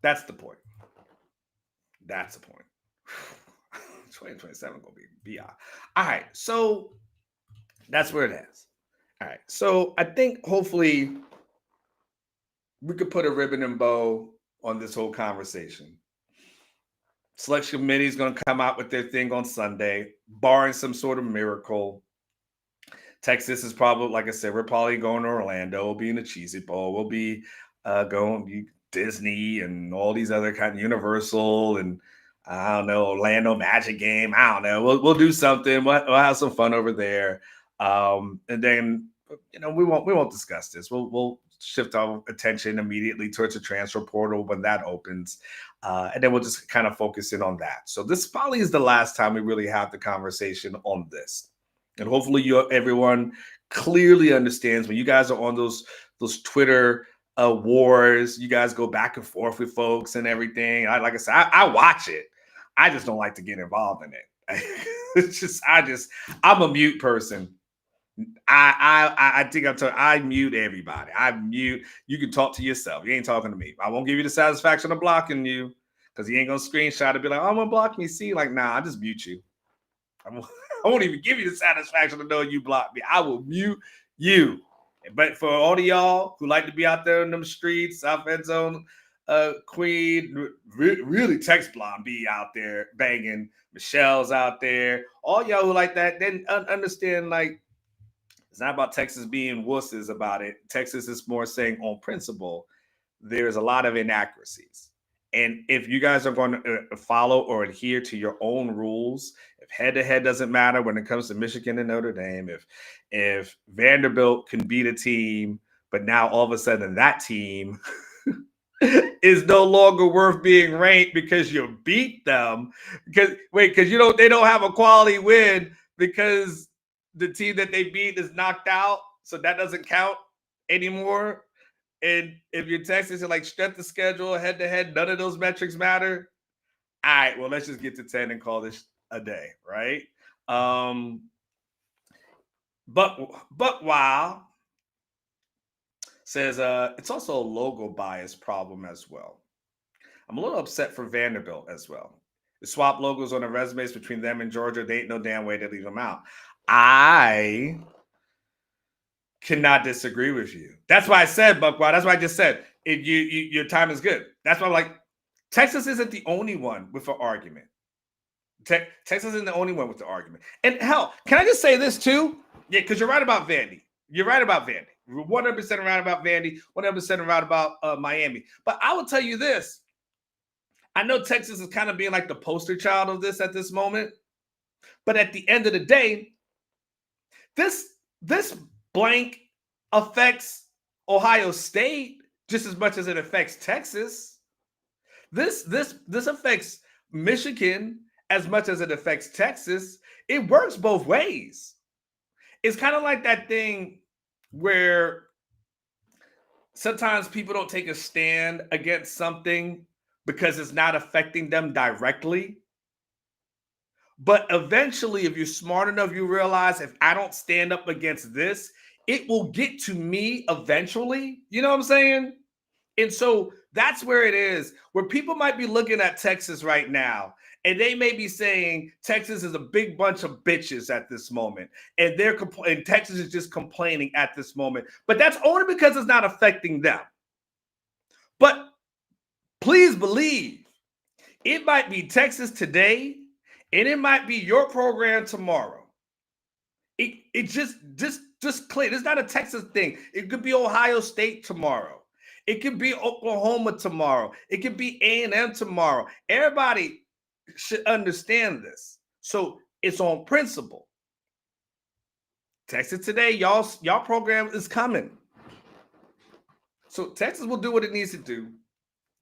That's the point. That's the point. 2027 going to be BI. All right. So that's where it is. All right. So I think hopefully we could put a ribbon and bow on this whole conversation. Selection committee is going to come out with their thing on Sunday, barring some sort of miracle. Texas is probably, like I said, we're probably going to Orlando. We'll be in the Cheez-It Bowl. We'll be going to Disney and all these other kind of Universal and I don't know, Orlando Magic game. I don't know. We'll do something. We'll have some fun over there. And then we won't discuss this. We'll shift our attention immediately towards the transfer portal when that opens. And then we'll just kind of focus in on that. So this probably is the last time we really have the conversation on this. And hopefully everyone clearly understands when you guys are on those Twitter wars, you guys go back and forth with folks and everything. Like I said, I watch it. I just don't like to get involved in it. I'm a mute person. I think I mute everybody. You can talk to yourself. You ain't talking to me. I won't give you the satisfaction of blocking you because you ain't gonna screenshot and be like, oh, I'm gonna block me. See, like, nah, I just mute you. I won't even give you the satisfaction to know you blocked me. I will mute you. But for all of y'all who like to be out there in them streets, South End Zone, Queen, really text blonde be out there banging. Michelle's out there. All y'all who like that, then understand, like, it's not about Texas being wusses about it. Texas is more saying on principle, there's a lot of inaccuracies. And if you guys are going to follow or adhere to your own rules, if head-to-head doesn't matter when it comes to Michigan and Notre Dame, if Vanderbilt can beat a team, but now all of a sudden that team is no longer worth being ranked because you beat them. Because they don't have a quality win because the team that they beat is knocked out, so that doesn't count anymore. And if you're Texas and like strength of schedule, head to head, none of those metrics matter. All right, well, let's just get to 10 and call this a day, right? But wow says it's also a logo bias problem as well. I'm a little upset for Vanderbilt as well. The swap logos on the resumes between them and Georgia, they ain't no damn way to leave them out. I cannot disagree with you. That's why I said, Buckwild. That's why I just said your time is good. That's why I'm like, Texas isn't the only one with an argument. Texas isn't the only one with the argument. And hell, can I just say this too? Yeah, because you're right about Vandy. You're right about Vandy. 100% right about Vandy. 100% right about Miami. But I will tell you this. I know Texas is kind of being like the poster child of this at this moment. But at the end of the day, this blank affects Ohio State just as much as it affects Texas. This affects Michigan as much as it affects Texas. It works both ways. It's kind of like that thing where sometimes people don't take a stand against something because it's not affecting them directly. But eventually, if you're smart enough, you realize if I don't stand up against this, it will get to me eventually. You know what I'm saying? And so that's where it is, where people might be looking at Texas right now, and they may be saying Texas is a big bunch of bitches at this moment, and and Texas is just complaining at this moment. But that's only because it's not affecting them. But please believe, it might be Texas today, and it might be your program tomorrow. It just clear. It's not a Texas thing. It could be Ohio State tomorrow. It could be Oklahoma tomorrow. It could be A&M tomorrow. Everybody should understand this. So it's on principle. Texas today, y'all program is coming. So Texas will do what it needs to do.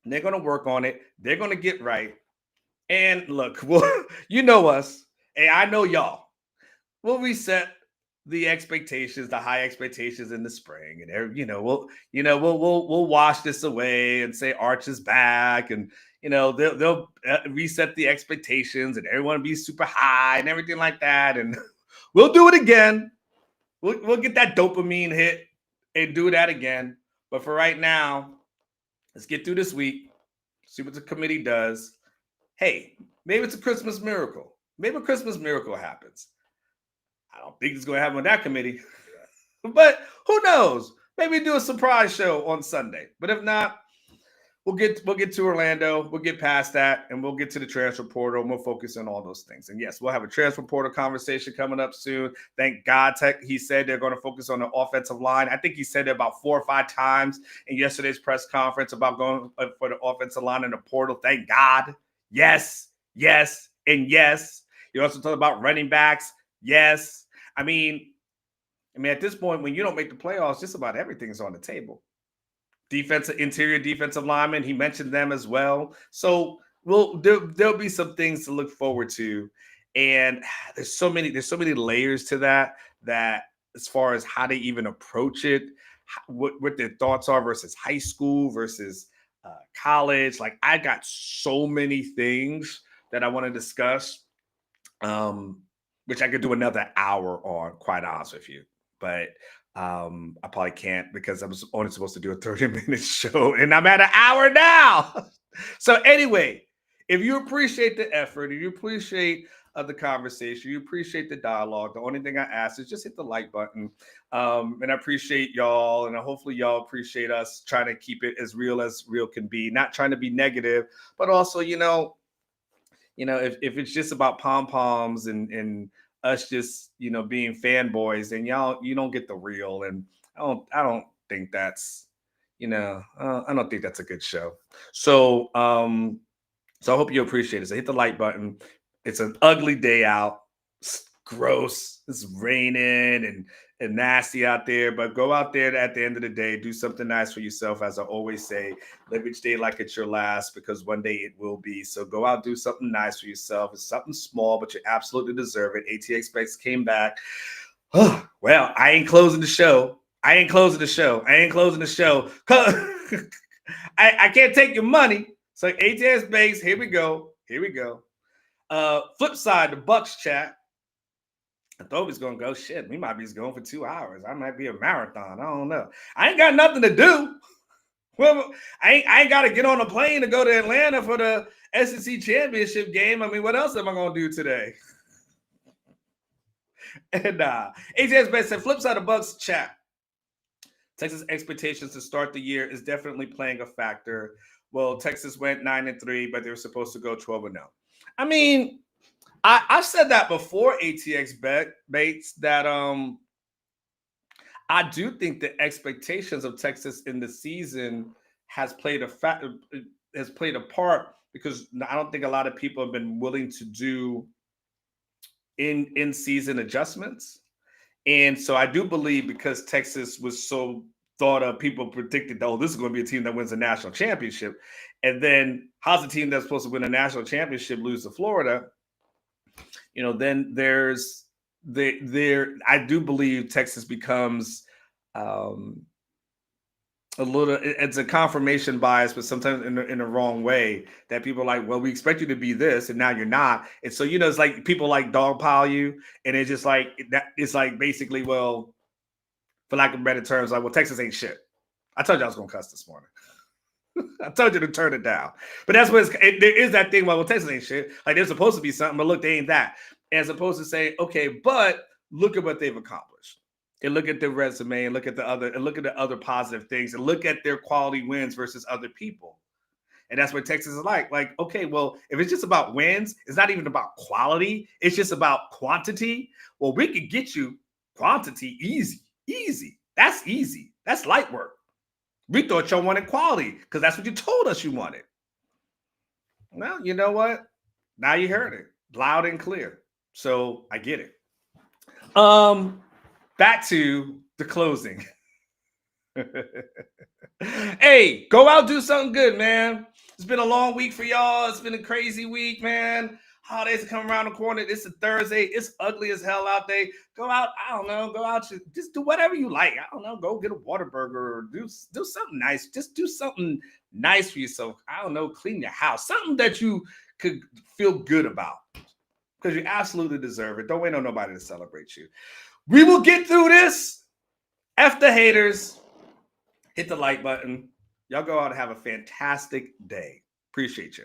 They're going to work on it. They're going to get right. And look, well, you know us, and I know y'all. We'll reset the expectations, the high expectations in the spring, and we'll wash this away and say Arch is back, and they'll reset the expectations, and everyone will be super high and everything like that, and we'll do it again. We'll get that dopamine hit and do that again. But for right now, let's get through this week, see what the committee does. Hey, maybe it's a Christmas miracle. Maybe a Christmas miracle happens. I don't think it's going to happen with that committee, but who knows? Maybe do a surprise show on Sunday. But if not, we'll get to Orlando. We'll get past that, and we'll get to the transfer portal, and we'll focus on all those things. And yes, we'll have a transfer portal conversation coming up soon. Thank God, he said they're going to focus on the offensive line. I think he said it about 4 or 5 times in yesterday's press conference about going for the offensive line in the portal. Thank God. Yes, yes, and yes. You also talk about running backs. Yes. I mean, at this point, when you don't make the playoffs, just about everything's on the table. Interior defensive linemen, he mentioned them as well. So there'll be some things to look forward to. And there's so many layers to that as far as how they even approach it, what their thoughts are versus high school versus college. Like, I got so many things that I want to discuss. Which I could do another hour on, quite honest with you. But I probably can't because I was only supposed to do a 30-minute show, and I'm at an hour now. So anyway, if you appreciate the effort, if you appreciate the conversation, you appreciate the dialogue, the only thing I ask is just hit the like button. And I appreciate y'all, and hopefully y'all appreciate us trying to keep it as real can be, not trying to be negative, but also, if it's just about pom-poms and us just, being fanboys, then you don't get the real. And I don't think that's I don't think that's a good show. So, so I hope you appreciate it. So hit the like button. It's an ugly day out. It's gross. It's raining and nasty out there. But go out there at the end of the day, do something nice for yourself. As I always say, live each day like it's your last, because one day it will be. So go out, do something nice for yourself. It's something small, but you absolutely deserve it. ATX Specs came back. Oh, well, I ain't closing the show. I ain't closing the show. I can't take your money. So ATS base, here we go. Flip side, the Bucks chat. I thought he was gonna go. Shit, we might be going for 2 hours. I might be a marathon. I don't know. I ain't got nothing to do. Well, I ain't got to get on a plane to go to Atlanta for the SEC championship game. I mean, what else am I gonna do today? And ATS base said, flip side, the Bucks chat. Texas expectations to start the year is definitely playing a factor. Well, Texas went 9-3, but they were supposed to go 12-0. I mean, I've said that before, ATX Bates, that I do think the expectations of Texas in the season has played a part, because I don't think a lot of people have been willing to do in season adjustments. And so I do believe, because Texas was so thought of, people predicted, oh, this is going to be a team that wins a national championship. And then how's a team that's supposed to win a national championship lose to Florida? Then I do believe Texas becomes it's a confirmation bias, but sometimes in the wrong way, that people are like, well, we expect you to be this, and now you're not. And so, it's like people like dogpile you, and it's just like that. It's like basically, well, for lack of better terms, like, well, Texas ain't shit. I told you I was gonna cuss this morning. I told you to turn it down. But that's what there is that thing. Well, Texas ain't shit. Like, they're supposed to be something, but look, they ain't that. As opposed to saying, okay, but look at what they've accomplished. And look at their resume, and look at the other positive things, and look at their quality wins versus other people. And that's what Texas is like. Like, okay, well, if it's just about wins, it's not even about quality. It's just about quantity. Well, we could get you quantity easy. That's easy. That's light work. We thought y'all wanted quality because that's what you told us you wanted. Well, you know what? Now you heard it loud and clear. So I get it. Back to the closing. Hey, go out, do something good, man. It's been a long week for y'all. It's been a crazy week, man. Holidays are coming around the corner. It's a Thursday. It's ugly as hell out there. Go out. I don't know. Go out. Just do whatever you like. I don't know. Go get a Whataburger or do something nice. Just do something nice for yourself. I don't know. Clean your house. Something that you could feel good about, because you absolutely deserve it. Don't wait on nobody to celebrate you. We will get through this. F the haters. Hit the like button. Y'all go out and have a fantastic day. Appreciate you.